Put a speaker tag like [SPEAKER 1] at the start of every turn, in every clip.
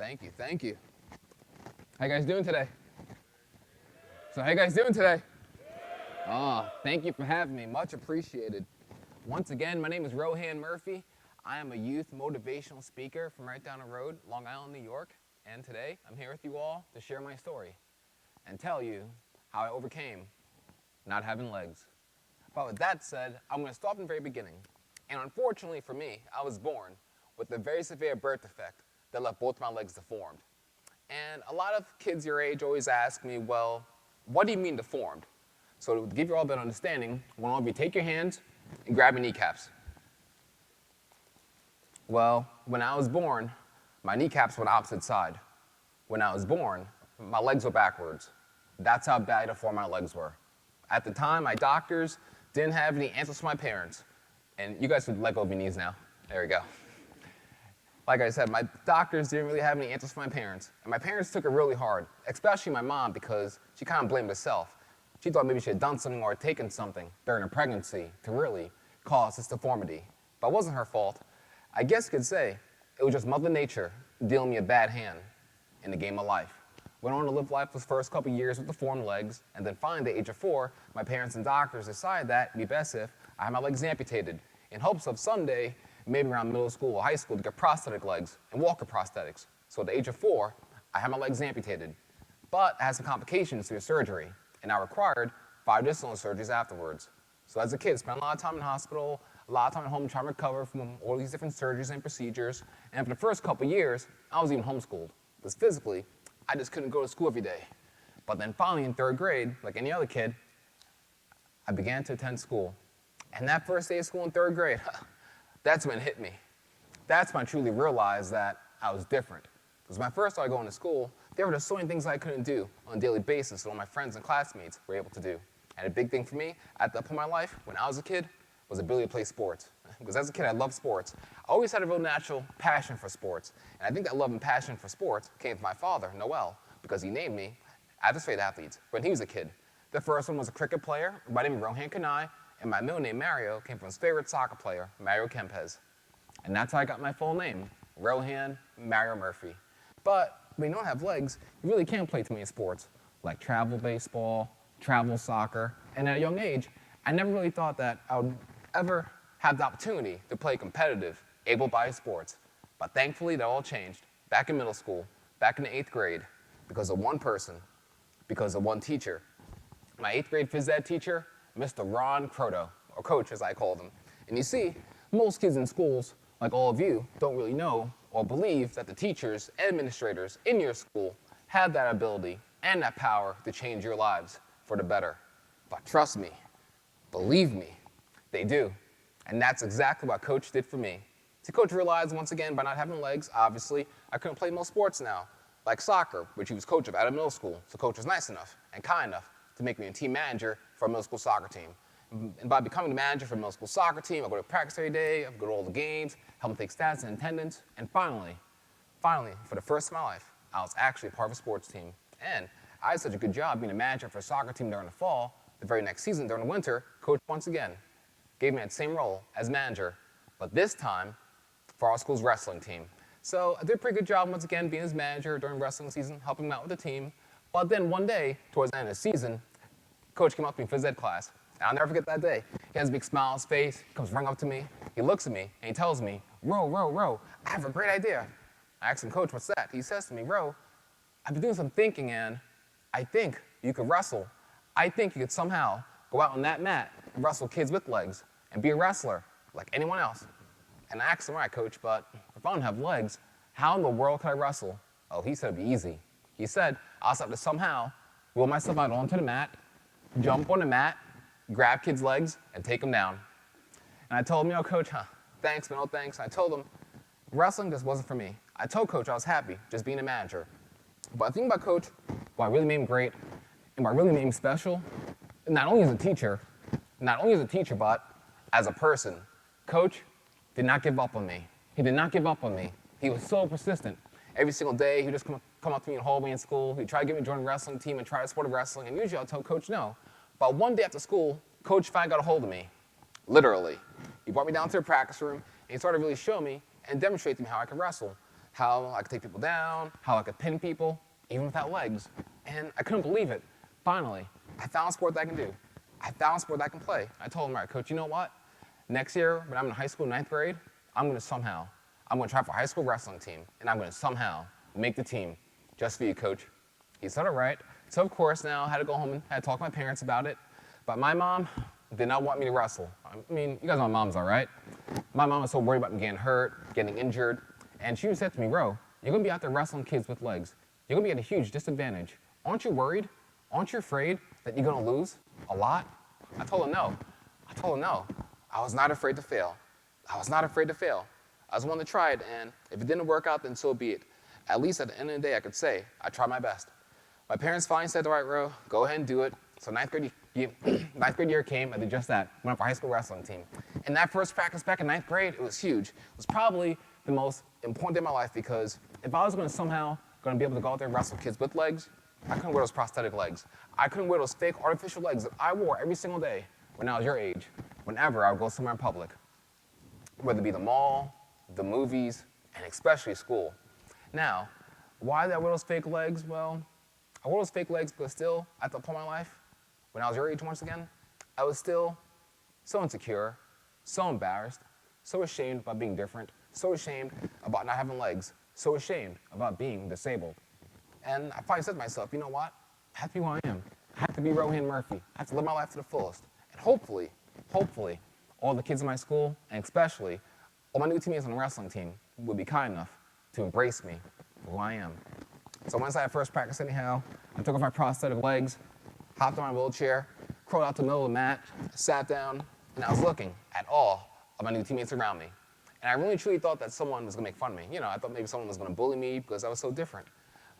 [SPEAKER 1] Thank you, thank you. How you guys doing today? How you guys doing today? Thank you for having me, much appreciated. Once again, my name is Rohan Murphy. I am a youth motivational speaker from right down the road, Long Island, New York. And today, I'm here with you all to share my story and tell you how I overcame not having legs. But with that said, I'm going to start from the very beginning. And unfortunately for me, I was born with a very severe birth defect that left both my legs deformed. And a lot of kids your age always ask me, well, what do you mean deformed? So to give you all a better understanding, I want all of you to take your hands and grab your kneecaps. Well, when I was born, my kneecaps were on the opposite side. When I was born, my legs were backwards. That's how bad deformed my legs were. At the time, my doctors didn't have any answers for my parents. And you guys can let go of your knees now. There we go. Like I said, my doctors didn't really have any answers for my parents. And my parents took it really hard, especially my mom, because she kind of blamed herself. She thought maybe she had done something or taken something during her pregnancy to really cause this deformity. But it wasn't her fault. I guess you could say it was just Mother Nature dealing me a bad hand in the game of life. Went on to live life those first couple years with deformed legs, and then finally, at the age of 4, my parents and doctors decided that it'd be best if I had my legs amputated in hopes of someday, maybe around middle school or high school, to get prosthetic legs and walker prosthetics. So at the age of 4, I had my legs amputated. But I had some complications through the surgery, and I required 5 additional surgeries afterwards. So as a kid, spent a lot of time in the hospital, a lot of time at home trying to recover from all these different surgeries and procedures. And for the first couple years, I was even homeschooled, because physically, I just couldn't go to school every day. But then finally in 3rd grade, like any other kid, I began to attend school. And that first day of school in 3rd grade, that's when it hit me. That's when I truly realized that I was different. Because when I first started going to school, there were just so many things I couldn't do on a daily basis that all my friends and classmates were able to do. And a big thing for me at that point in my life, when I was a kid, was the ability to play sports. Because as a kid, I loved sports. I always had a real natural passion for sports. And I think that love and passion for sports came from my father, Noel, because he named me after his favorite athletes when he was a kid. The first one was a cricket player by the name of Rohan Kanai, and my middle name, Mario, came from his favorite soccer player, Mario Kempes. And that's how I got my full name, Rohan Mario Murphy. But when you don't have legs, you really can't play too many sports, like travel baseball, travel soccer. And at a young age, I never really thought that I would ever have the opportunity to play competitive, able-bodied sports. But thankfully, that all changed back in middle school, back in the 8th grade, because of one person, because of one teacher. My 8th grade phys ed teacher, Mr. Ron Croto, or Coach as I called him. And you see, most kids in schools, like all of you, don't really know or believe that the teachers and administrators in your school have that ability and that power to change your lives for the better. But trust me, believe me, they do. And that's exactly what Coach did for me. See, Coach realized, once again, by not having legs, obviously, I couldn't play most sports now, like soccer, which he was coach of out of middle school. So Coach was nice enough and kind enough to make me a team manager for a middle school soccer team. And by becoming the manager for a middle school soccer team, I go to practice every day, I go to all the games, help them take stats and attendance, and finally, for the first time in my life, I was actually part of a sports team. And I had such a good job being a manager for a soccer team during the fall. The very next season, during the winter, Coach once again gave me that same role as manager, but this time for our school's wrestling team. So I did a pretty good job once again being his manager during wrestling season, helping him out with the team. But then one day, towards the end of the season, Coach came up to me in phys ed class. And I'll never forget that day. He has a big smile on his face, comes running up to me, he looks at me, and he tells me, Ro, I have a great idea. I asked him, Coach, what's that? He says to me, Ro, I've been doing some thinking, and I think you could wrestle. I think you could somehow go out on that mat and wrestle kids with legs and be a wrestler like anyone else. And I asked him, all right, Coach, but if I don't have legs, how in the world could I wrestle? Oh, he said it'd be easy. He said I'll just have to somehow roll myself out onto the mat, jump on the mat, grab kids' legs, and take them down. And I told him, Coach, thanks, but no thanks. And I told him wrestling just wasn't for me. I told Coach I was happy just being a manager. But the thing about Coach, what really made him great, and what really made him special, not only as a teacher, but as a person, Coach did not give up on me. He did not give up on me. He was so persistent. Every single day, he'd just come up to me in the hallway in school. He'd try to get me to join a wrestling team and try the sport of wrestling. And usually I'll tell Coach no. But one day after school, Coach finally got a hold of me, literally. He brought me down to the practice room, and he started to really show me and demonstrate to me how I could wrestle, how I could take people down, how I could pin people, even without legs. And I couldn't believe it. Finally, I found a sport that I can do. I found a sport that I can play. I told him, all right, coach, you know what? Next year, when I'm in high school, 9th grade, I'm going to try for a high school wrestling team, and I'm going to somehow make the team just for you, coach. He said, all right. So, of course, now I had to go home and had to talk to my parents about it. But my mom did not want me to wrestle. I mean, you guys know moms are, right? My mom was so worried about me getting hurt, getting injured. And she said to me, Ro, you're going to be out there wrestling kids with legs. You're going to be at a huge disadvantage. Aren't you worried? Aren't you afraid that you're going to lose a lot? I told her no. I was not afraid to fail. I was the one that tried, and if it didn't work out, then so be it. At least at the end of the day, I could say I tried my best. My parents finally said, all right, Ro, go ahead and do it. So ninth grade year came, I did just that. Went for a high school wrestling team. And that first practice back in 9th grade, it was huge. It was probably the most important day of my life because if I was somehow going to be able to go out there and wrestle kids with legs, I couldn't wear those prosthetic legs. I couldn't wear those fake artificial legs that I wore every single day when I was your age, whenever I would go somewhere in public, whether it be the mall, the movies, and especially school. Now, why did I wear those fake legs? Well, I wore those fake legs because still, at the point of my life, when I was your age once again, I was still so insecure, so embarrassed, so ashamed about being different, so ashamed about not having legs, so ashamed about being disabled. And I finally said to myself, you know what? I have to be who I am. I have to be Rohan Murphy. I have to live my life to the fullest. And hopefully, all the kids in my school, and especially all my new teammates on the wrestling team, would be kind enough to embrace me for who I am. So once I had first practice anyhow, I took off my prosthetic legs, hopped on my wheelchair, crawled out to the middle of the mat, sat down, and I was looking at all of my new teammates around me. And I really truly thought that someone was going to make fun of me. You know, I thought maybe someone was going to bully me because I was so different.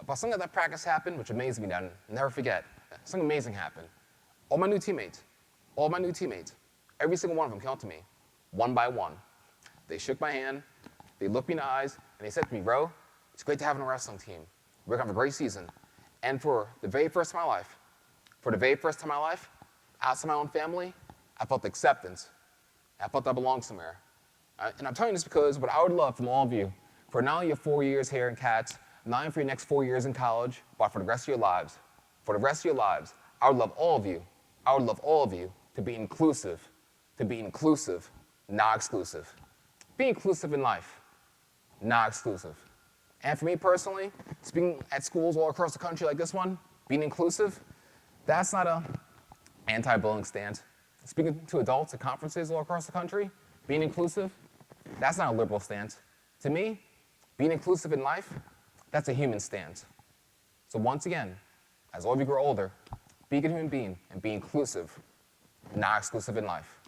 [SPEAKER 1] But something at that practice happened, which amazed me that I'll never forget. Something amazing happened. All my new teammates, every single one of them came up to me, one by one. They shook my hand, they looked me in the eyes, and they said to me, Ro, it's great to have a wrestling team. We're going to have a great season. And for the very first time in my life, outside my own family, I felt acceptance. I felt I belonged somewhere. And I'm telling you this because what I would love from all of you, for not only your 4 years here in CATS, not only for your next 4 years in college, but for the rest of your lives, I would love all of you to be inclusive, not exclusive. Be inclusive in life, not exclusive. And for me personally, speaking at schools all across the country like this one, being inclusive, that's not an anti-bullying stance. Speaking to adults at conferences all across the country, being inclusive, that's not a liberal stance. To me, being inclusive in life, that's a human stance. So once again, as all of you grow older, be a good human being and be inclusive, not exclusive in life.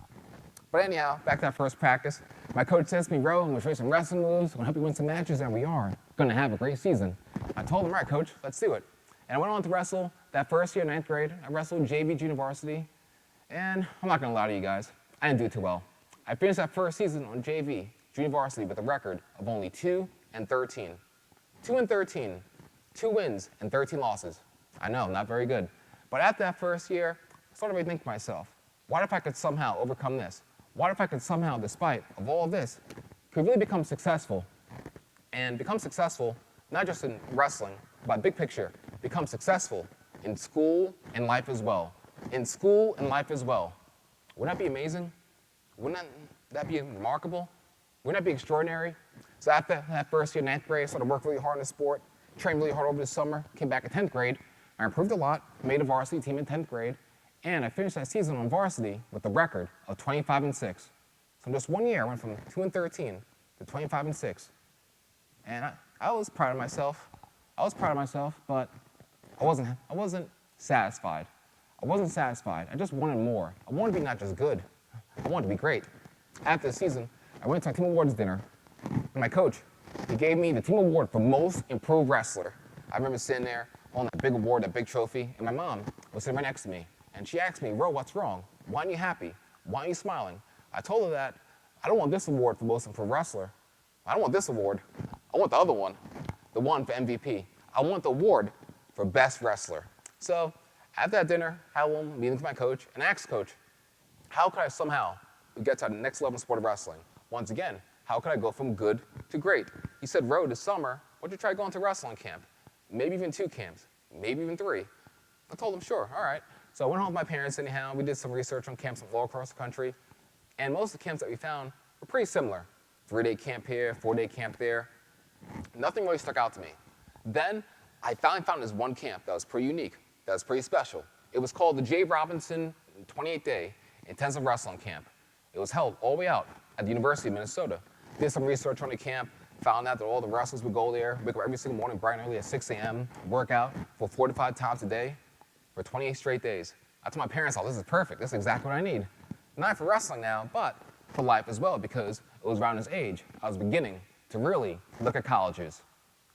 [SPEAKER 1] But anyhow, back to that first practice, my coach says to me, Ro, I'm going to show you some wrestling moves, I'm going to help you win some matches, and we are going to have a great season. I told him, all right, coach, let's do it. And I went on to wrestle that first year, 9th grade. I wrestled JV junior varsity, and I'm not going to lie to you guys, I didn't do too well. I finished that first season on JV junior varsity with a record of only 2-13. 2-13, 2 wins and 13 losses. I know, not very good. But after that first year, I started to think to myself, what if I could somehow overcome this? What if I could somehow, despite of all of this, could really become successful? And become successful, not just in wrestling, but big picture, become successful in school and life as well. Wouldn't that be amazing? Wouldn't that be remarkable? Wouldn't that be extraordinary? So after that first year, 9th grade, I started to work really hard in the sport, trained really hard over the summer, came back in 10th grade. I improved a lot, made a varsity team in 10th grade, and I finished that season on varsity with a record of 25-6. So in just 1 year, I went from 2-13 to 25-6. And I was proud of myself. But I wasn't satisfied. I just wanted more. I wanted to be not just good, I wanted to be great. After the season, I went to my team awards dinner, and my coach, he gave me the team award for most improved wrestler. I remember sitting there on that big award, that big trophy, and my mom was sitting right next to me. And she asked me, Ro, what's wrong? Why aren't you happy? Why aren't you smiling? I told her that I don't want this award for most improved wrestler. I don't want this award. I want the other one, the one for MVP. I want the award for best wrestler. So at that dinner, I had a little meeting with my coach and asked coach, how could I somehow get to the next level in sport of wrestling? Once again, How could I go from good to great? He said, Ro, this summer, why don't you try going to wrestling camp? Maybe even 2 camps, maybe even 3. I told him, sure, all right. So I went home with my parents anyhow. We did some research on camps all across the country. And most of the camps that we found were pretty similar. 3-day camp here, 4-day camp there. Nothing really stuck out to me. Then I finally found this one camp that was pretty unique, that was pretty special. It was called the J. Robinson 28-Day Intensive Wrestling Camp. It was held all the way out at the University of Minnesota. Did some research on the camp, found out that all the wrestlers would go there, wake up every single morning bright and early at 6 a.m., work out for 4 to 5 times a day for 28 straight days. I told my parents, oh, this is perfect. This is exactly what I need. Not for wrestling now, but for life as well, because it was around this age I was beginning to really look at colleges.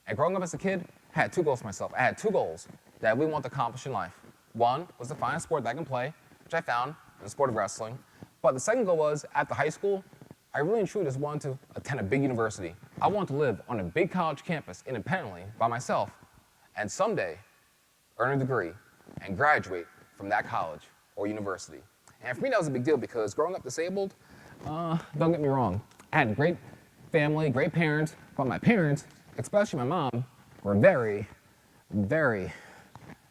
[SPEAKER 1] And growing up as a kid, I had 2 goals for myself. I had 2 goals that I really wanted to accomplish in life. One was to find a sport that I can play, which I found in the sport of wrestling. But the second goal was, after high school, I really and truly just wanted to attend a big university. I wanted to live on a big college campus independently by myself, and someday earn a degree and graduate from that college or university. And for me, that was a big deal because growing up disabled, don't get me wrong, I had a great family, great parents, but my parents, especially my mom, were very, very,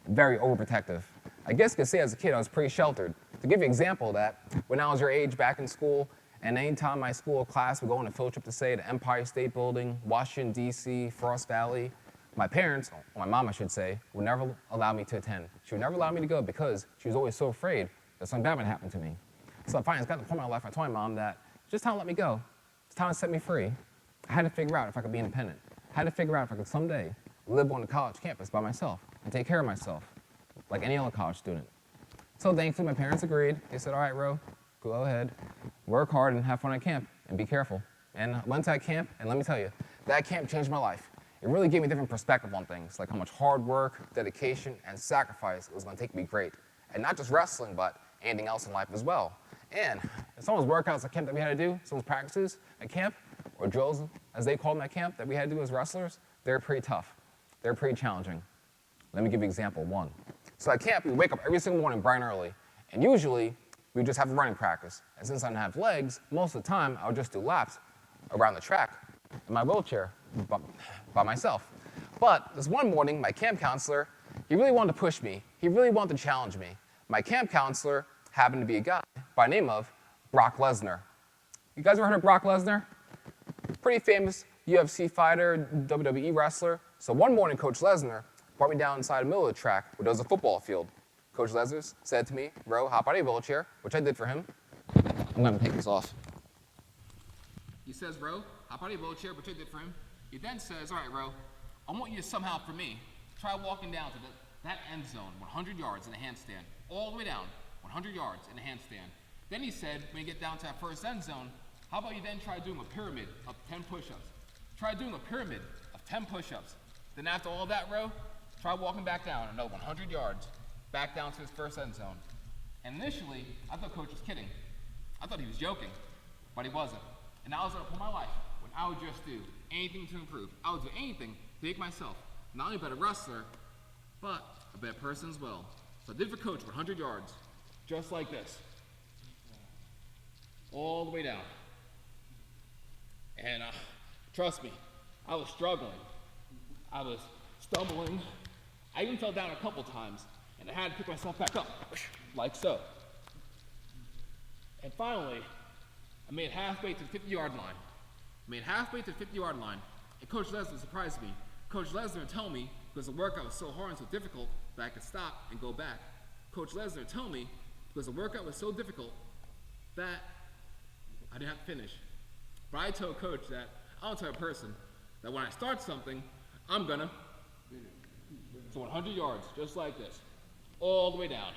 [SPEAKER 1] very overprotective. I guess you could say as a kid I was pretty sheltered. To give you an example of that, when I was your age back in school, and anytime my school class would go on a field trip to, say, the Empire State Building, Washington, D.C., Frost Valley, my parents, or my mom I should say, would never allow me to attend. She would never allow me to go because she was always so afraid that something bad would happen to me. So finally, it's got to the point in my life I told my mom that it's just time to let me go. It's time to set me free. I had to figure out if I could be independent. I had to figure out if I could someday live on the college campus by myself and take care of myself like any other college student. So thankfully, my parents agreed. They said, all right, Ro, go ahead, work hard and have fun at camp and be careful. And I went to that camp, and let me tell you, that camp changed my life. It really gave me a different perspective on things, like how much hard work, dedication, and sacrifice it was going to take to be great. And not just wrestling, but anything else in life as well. And some of those workouts at camp that we had to do, some of those practices at camp, or drills, as they called them at camp, that we had to do as wrestlers, they're pretty tough. They're pretty challenging. Let me give you an example, one. So at camp, we wake up every single morning bright and early, and usually we just have a running practice. And since I don't have legs, most of the time I would just do laps around the track in my wheelchair by myself. But this one morning, my camp counselor, he really wanted to push me. He really wanted to challenge me. My camp counselor happened to be a guy by the name of Brock Lesnar. You guys ever heard of Brock Lesnar? Pretty famous UFC fighter, WWE wrestler. So one morning, Coach Lesnar brought me down inside the middle of the track where there was a football field. Coach Lesnar said to me, Ro, hop out of your wheelchair, which I did for him. I'm going to take this off. He says, Ro, hop out of your wheelchair, which I did for him. He then says, all right, Ro, I want you to somehow, for me, try walking down to that end zone, 100 yards in a handstand, all the way down, 100 yards in a handstand. Then he said, when you get down to that first end zone, how about you then try doing a pyramid of 10 push-ups? Try doing a pyramid of 10 push-ups. Then after all that, Ro, try walking back down another 100 yards, back down to his first end zone. And initially, I thought Coach was kidding. I thought he was joking, but he wasn't. And I was at a point in my life when I would just do anything to improve. I would do anything to make myself not only a better wrestler, but a better person as well. So I did for Coach 100 yards, just like this, all the way down. And trust me, I was struggling. I was stumbling. I even fell down a couple times, and I had to pick myself back up, like so. And finally, I made halfway to the 50-yard line. And Coach Lesnar surprised me. Coach Lesnar would tell me, because the workout was so hard and so difficult that I could stop and go back. Coach Lesnar would tell me, because the workout was so difficult that I didn't have to finish. But I told Coach that I'm the type of person that when I start something, I'm gonna. So 100 yards, just like this, all the way down.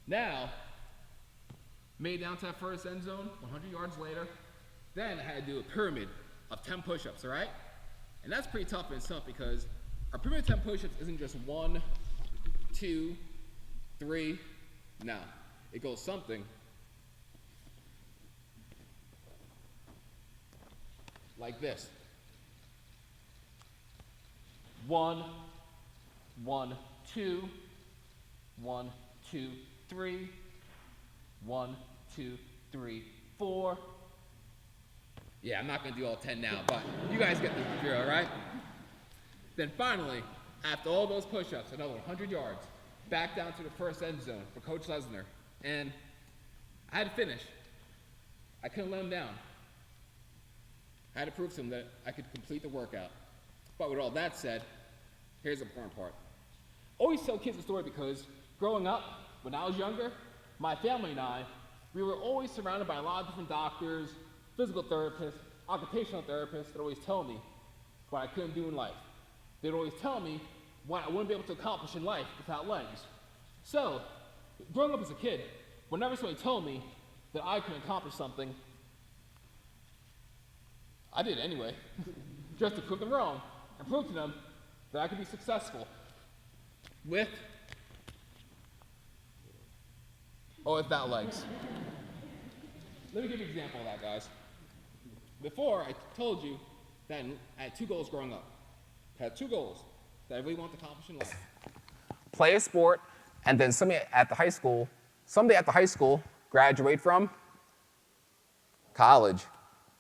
[SPEAKER 1] Now, made it down to that first end zone, 100 yards later. Then I had to do a pyramid of 10 push-ups, all right? And that's pretty tough in itself because our pyramid of 10 push-ups isn't just 1, 2, 3. No, it goes something like this. 1, 1, 2, 1, 2, 3, 1, 2, 3, 4,
[SPEAKER 2] Yeah, I'm not going to do all 10 now, but you guys get the drill, right? Then finally, after all those push-ups, another 100 yards, back down to the first end zone for Coach Lesnar. And I had to finish. I couldn't let him down. I had to prove to him that I could complete the workout. But with all that said, here's the important part. Always tell kids a story because growing up, when I was younger, my family and I, we were always surrounded by a lot of different doctors, physical therapists, occupational therapists that always tell me what I couldn't do in life. They'd always tell me what I wouldn't be able to accomplish in life without legs. So, growing up as a kid, whenever somebody told me that I could accomplish something, I did it anyway, just to prove them wrong and prove to them that I could be successful with or without legs. Let me give you an example of that, guys. Before, I told you that I had 2 goals growing up. I had 2 goals that I really wanted to accomplish in life.
[SPEAKER 1] Play a sport, and then someday at the high school, graduate from college.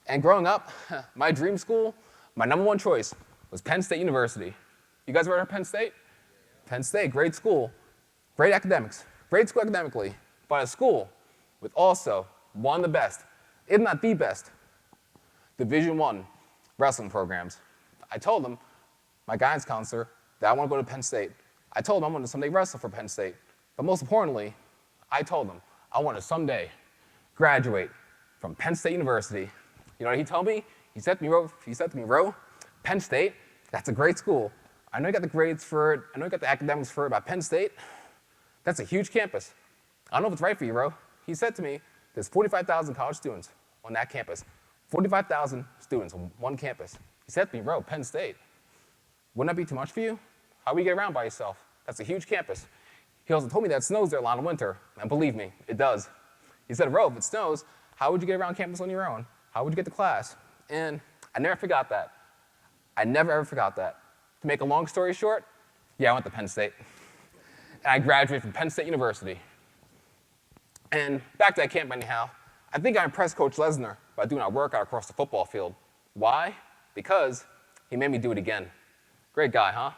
[SPEAKER 1] And growing up, my dream school, my #1 choice was Penn State University. You guys ever heard of Penn State? Penn State, great school, great academics, great school academically, but a school with also one of the best, if not the best, Division I wrestling programs. I told them, my guidance counselor, that I want to go to Penn State. I told them I want to someday wrestle for Penn State. But most importantly, I told them I want to someday graduate from Penn State University. You know what he told me? He said to me, Ro, Penn State, that's a great school. I know you got the grades for it. I know you got the academics for it, but Penn State, that's a huge campus. I don't know if it's right for you, Ro. He said to me, there's 45,000 college students on that campus. 45,000 students on one campus. He said to me, Ro, Penn State, wouldn't that be too much for you? How would you get around by yourself? That's a huge campus. He also told me that it snows there a lot in winter, and believe me, it does. He said, Ro, if it snows, how would you get around campus on your own? How would you get to class? And I never forgot that. I never ever forgot that. To make a long story short, yeah, I went to Penn State. And I graduated from Penn State University. And back to that camp anyhow, I think I impressed Coach Lesnar by doing our workout across the football field. Why? Because he made me do it again. Great guy, huh?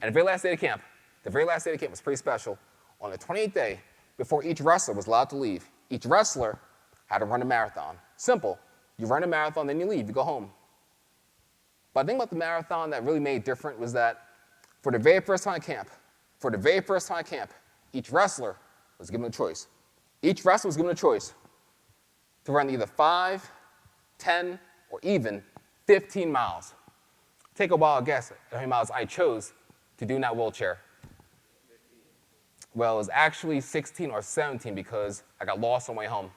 [SPEAKER 1] And the very last day of camp was pretty special. On the 28th day, before each wrestler was allowed to leave, each wrestler had to run a marathon. Simple. You run a marathon, then you leave, you go home. But the thing about the marathon that really made it different was that for the very first time at camp, each wrestler was given a choice. Each wrestler was given a choice to run either 5, 10, or even 15 miles. Take a wild guess at how many miles I chose to do in that wheelchair. Well, it was actually 16 or 17 because I got lost on my way home.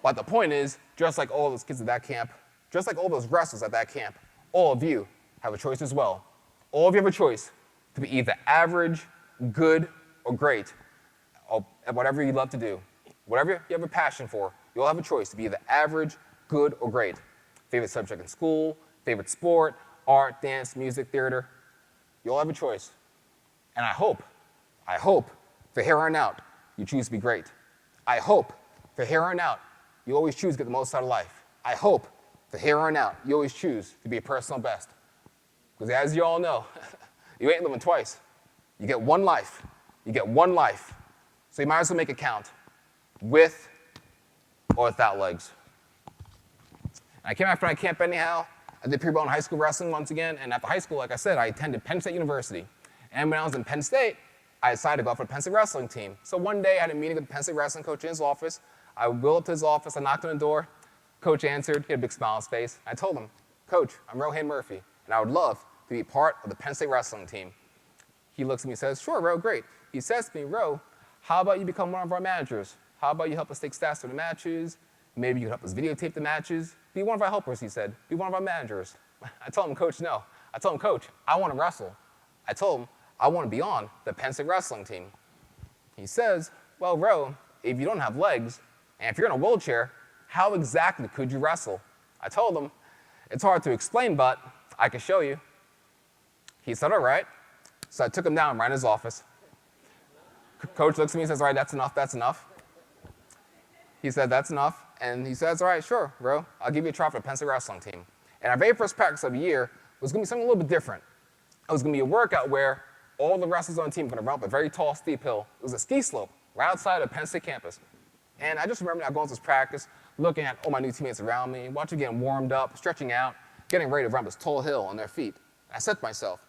[SPEAKER 1] But the point is, just like all those kids at that camp, just like all those wrestlers at that camp, all of you have a choice as well. All of you have a choice to be either average, good, or great at whatever you love to do. Whatever you have a passion for, you all have a choice to be either average, good, or great. Favorite subject in school, favorite sport, art, dance, music, theater. You all have a choice. And I hope, for here on out, you choose to be great. I hope, for here on out, you always choose to get the most out of life. I hope, for here on out, you always choose to be a personal best. Because as you all know, you ain't living twice. You get one life. So you might as well make it count, with or without legs. I came after my camp anyhow. I did pre-ball in high school wrestling once again, and after high school, like I said, I attended Penn State University. And when I was in Penn State, I decided to go for the Penn State wrestling team. So one day, I had a meeting with the Penn State wrestling coach in his office. I wheeled up to his office, I knocked on the door. Coach answered, he had a big smile on his face. I told him, Coach, I'm Rohan Murphy, and I would love to be part of the Penn State wrestling team. He looks at me and says, sure, Ro, great. He says to me, Ro, how about you become one of our managers? How about you help us take stats for the matches? Maybe you can help us videotape the matches. Be one of our helpers, he said. Be one of our managers. I told him, Coach, no. I told him, Coach, I want to wrestle. I told him, I want to be on the Penn State wrestling team. He says, well, Ro, if you don't have legs, and if you're in a wheelchair, how exactly could you wrestle? I told him, it's hard to explain, but I can show you. He said, all right. So I took him down right in his office. Coach looks at me and says, all right, that's enough. He said, that's enough. And he says, all right, sure, bro. I'll give you a try for the Penn State wrestling team. And our very first practice of the year was going to be something a little bit different. It was going to be a workout where all the wrestlers on the team were going to run up a very tall, steep hill. It was a ski slope right outside of Penn State campus. And I just remember now going to this practice, looking at all my new teammates around me, watching them getting warmed up, stretching out, getting ready to run up this tall hill on their feet. And I said to myself,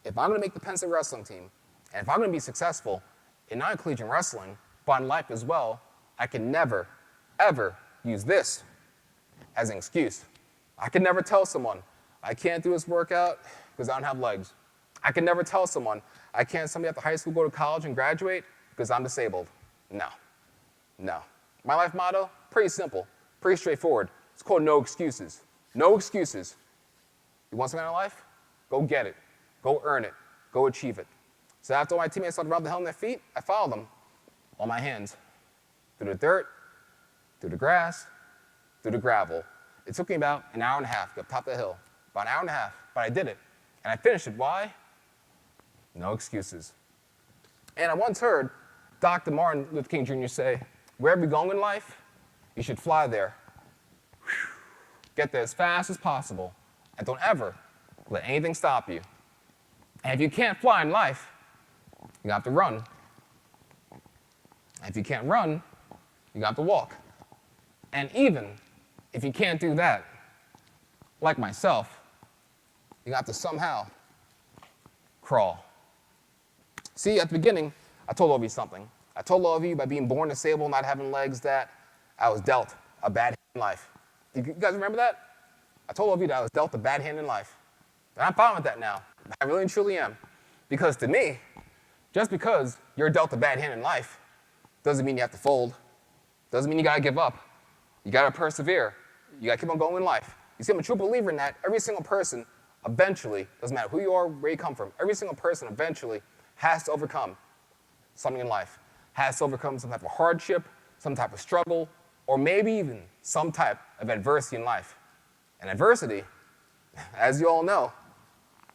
[SPEAKER 1] if I'm going to make the Penn State wrestling team, and if I'm going to be successful in not only collegiate wrestling, but in life as well, I can never, ever use this as an excuse. I can never tell someone, I can't do this workout because I don't have legs. I can never tell someone, I can't send me after high school, go to college, and graduate because I'm disabled. No. No. My life motto, pretty simple, pretty straightforward. It's called no excuses. No excuses. You want something out of life? Go get it. Go earn it. Go achieve it. So after all my teammates started rubbing the hell on their feet, I followed them on my hands. Through the dirt, through the grass, through the gravel. It took me about an hour and a half to get up top of the hill. About an hour and a half, but I did it. And I finished it. Why? No excuses. And I once heard Dr. Martin Luther King Jr. say, wherever you're going in life, you should fly there. Get there as fast as possible. And don't ever let anything stop you. And if you can't fly in life, you have to run. And if you can't run, you have to walk. And even if you can't do that, like myself, you have to somehow crawl. See, at the beginning, I told all of you something. I told all of you by being born disabled, not having legs, that I was dealt a bad hand in life. You guys remember that? I told all of you that I was dealt a bad hand in life. And I'm fine with that now. I really and truly am. Because to me, just because you're dealt a bad hand in life doesn't mean you have to fold. Doesn't mean you gotta give up. You gotta persevere. You gotta keep on going in life. You see, I'm a true believer in that. Every single person eventually, doesn't matter who you are, where you come from, every single person eventually has to overcome something in life. Has to overcome some type of hardship, some type of struggle, or maybe even some type of adversity in life. And adversity, as you all know,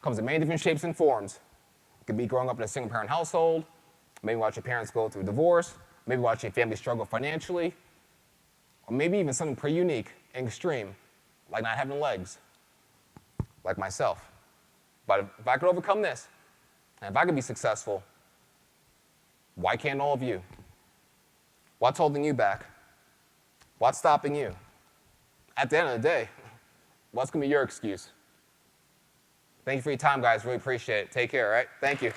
[SPEAKER 1] comes in many different shapes and forms. It could be growing up in a single-parent household, maybe watch your parents go through a divorce, maybe watch your family struggle financially, or maybe even something pretty unique and extreme, like not having legs, like myself. But if I could overcome this, and if I could be successful, why can't all of you? What's holding you back? What's stopping you? At the end of the day, what's going to be your excuse? Thank you for your time, guys. Really appreciate it. Take care, all right? Thank you.